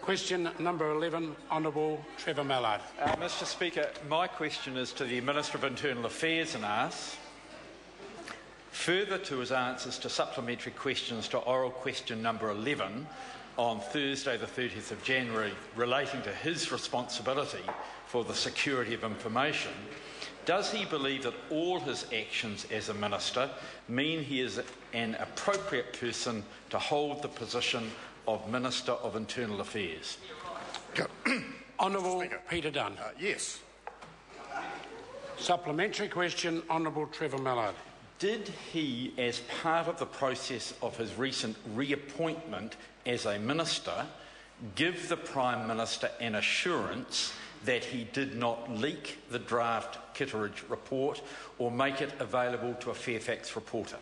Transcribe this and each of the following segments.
Question number 11, Honourable Trevor Mallard. Mr Speaker, my question is to the Minister of Internal Affairs and asks, further to his answers to supplementary questions to oral question number 11 on Thursday the 30th of January relating to his responsibility for the security of information, does he believe that all his actions as a minister mean he is an appropriate person to hold the position of Minister of Internal Affairs? Honourable Peter Dunn. Yes. Supplementary question, Honourable Trevor Mallard. Did he, as part of the process of his recent reappointment as a minister, give the Prime Minister an assurance that he did not leak the draft Kitteridge report or make it available to a Fairfax reporter?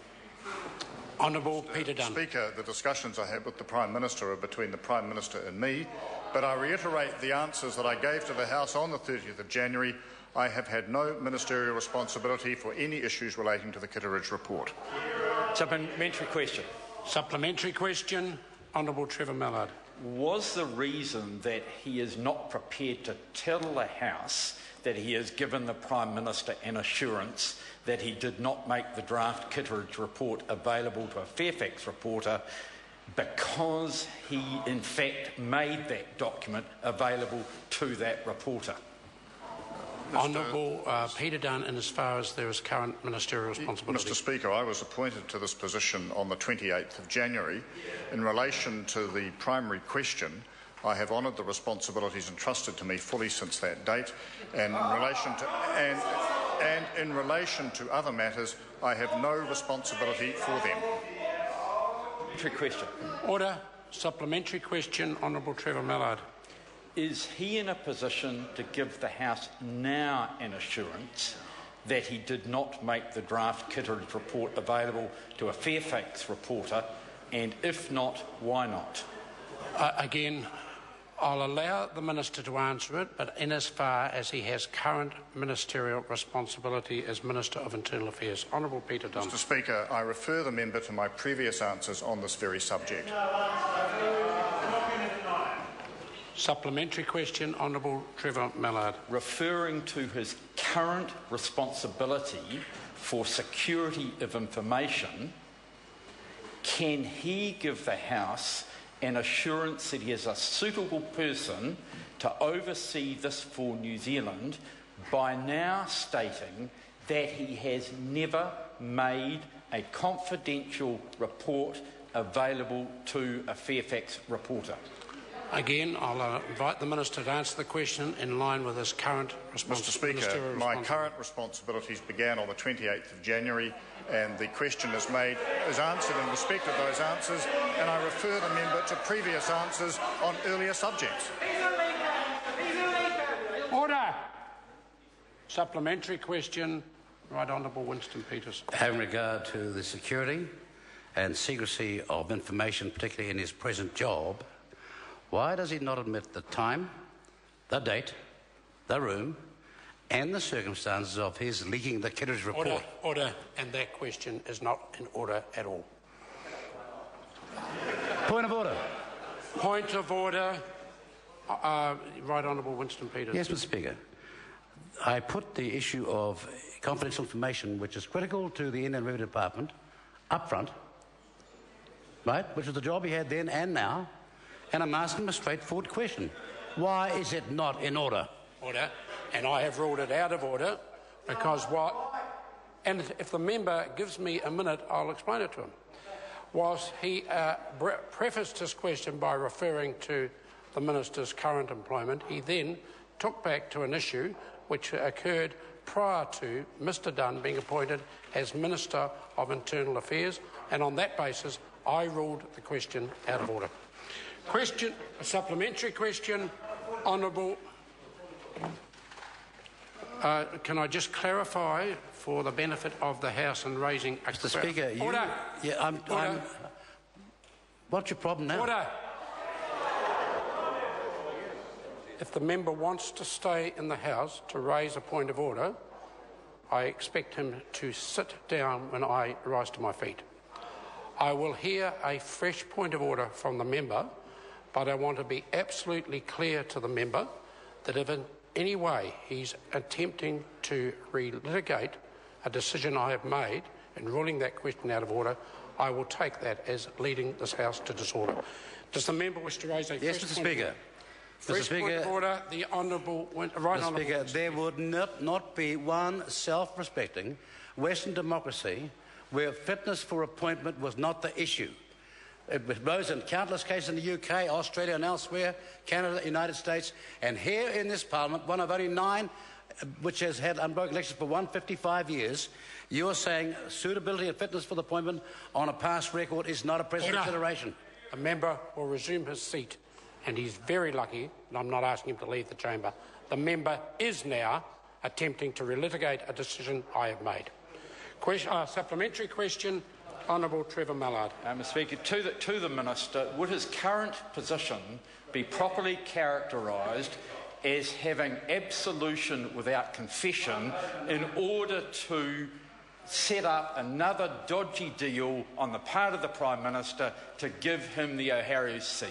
Honourable Peter Dunn. Speaker, the discussions I had with the Prime Minister are between the Prime Minister and me, but I reiterate the answers that I gave to the House on the 30th of January. I have had no ministerial responsibility for any issues relating to the Kitteridge report. Supplementary question. Supplementary question, Honourable Trevor Mallard. Was the reason that he is not prepared to tell the House that he has given the Prime Minister an assurance that he did not make the draft Kitteridge report available to a Fairfax reporter because he in fact made that document available to that reporter? Honourable Peter Dunn, in as far as there is current ministerial responsibility. Mr Speaker, I was appointed to this position on the 28th of January. In relation to the primary question, I have honoured the responsibilities entrusted to me fully since that date, and in relation to other matters, I have no responsibility for them. Supplementary question. Order. Supplementary question, Honourable Trevor Mallard. Is he in a position to give the House now an assurance that he did not make the draft Kitteridge report available to a Fairfax reporter, and if not, why not? Again, I'll allow the Minister to answer it, but in as far as he has current ministerial responsibility as Minister of Internal Affairs. Honourable Peter Dunn. Mr Speaker, I refer the member to my previous answers on this very subject. Supplementary question, Honourable Trevor Mallard. Referring to his current responsibility for security of information, can he give the House an assurance that he is a suitable person to oversee this for New Zealand by now stating that he has never made a confidential report available to a Fairfax reporter? Again, I'll invite the Minister to answer the question in line with his current responsibility. Mr Speaker, my current responsibilities began on the 28th of January, and the question is answered in respect of those answers, and I refer the member to previous answers on earlier subjects. Order. Supplementary question, Right Honourable Winston Peters. Having regard to the security and secrecy of information, particularly in his present job, why does he not admit the time, the date, the room and the circumstances of his leaking the Kitteridge report? Order. And that question is not in order at all. Point of order. Point of order. Right Honourable Winston Peters. Yes, Mr Speaker. I put the issue of confidential information, which is critical to the Inland Revenue Department, up front, right, which was the job he had then and now, and I'm asking a straightforward question. Why is it not in order? Order. And I have ruled it out of order because what... And if the member gives me a minute, I'll explain it to him. Whilst he prefaced his question by referring to the Minister's current employment, he then took back to an issue which occurred prior to Mr Dunn being appointed as Minister of Internal Affairs, and on that basis I ruled the question out of order. Question, a supplementary question, Honourable. Can I just clarify for the benefit of the House in raising... Mr Speaker, you... Order. Yeah, Order. What's your problem now? Order. If the member wants to stay in the House to raise a point of order, I expect him to sit down when I rise to my feet. I will hear a fresh point of order from the member, but I want to be absolutely clear to the member that if in any way he's attempting to relitigate a decision I have made in ruling that question out of order, I will take that as leading this House to disorder. Does the member wish to raise a Yes, Mr. Speaker. Fresh point of order, the Honourable... Mr. Speaker, there would not be one self-respecting Western democracy where fitness for appointment was not the issue. It rose in countless cases in the UK, Australia and elsewhere, Canada, United States, and here in this Parliament, one of only 9 which has had unbroken elections for 155 years, you are saying suitability and fitness for the appointment on a past record is not a present consideration. A member will resume his seat, and he's very lucky, and I'm not asking him to leave the chamber. The member is now attempting to relitigate a decision I have made. Supplementary question, Honourable Trevor Mallard. Mr. Speaker, to the Minister, would his current position be properly characterised as having absolution without confession in order to set up another dodgy deal on the part of the Prime Minister to give him the O'Harris seat?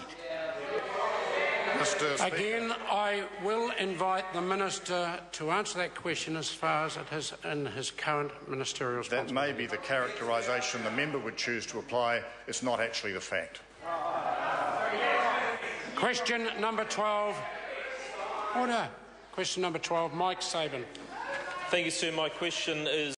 Again, I will invite the Minister to answer that question as far as it is in his current ministerial responsibility. That may be the characterisation the member would choose to apply. It's not actually the fact. Question number 12. Order. Question number 12, Mike Sabin. Thank you, sir. My question is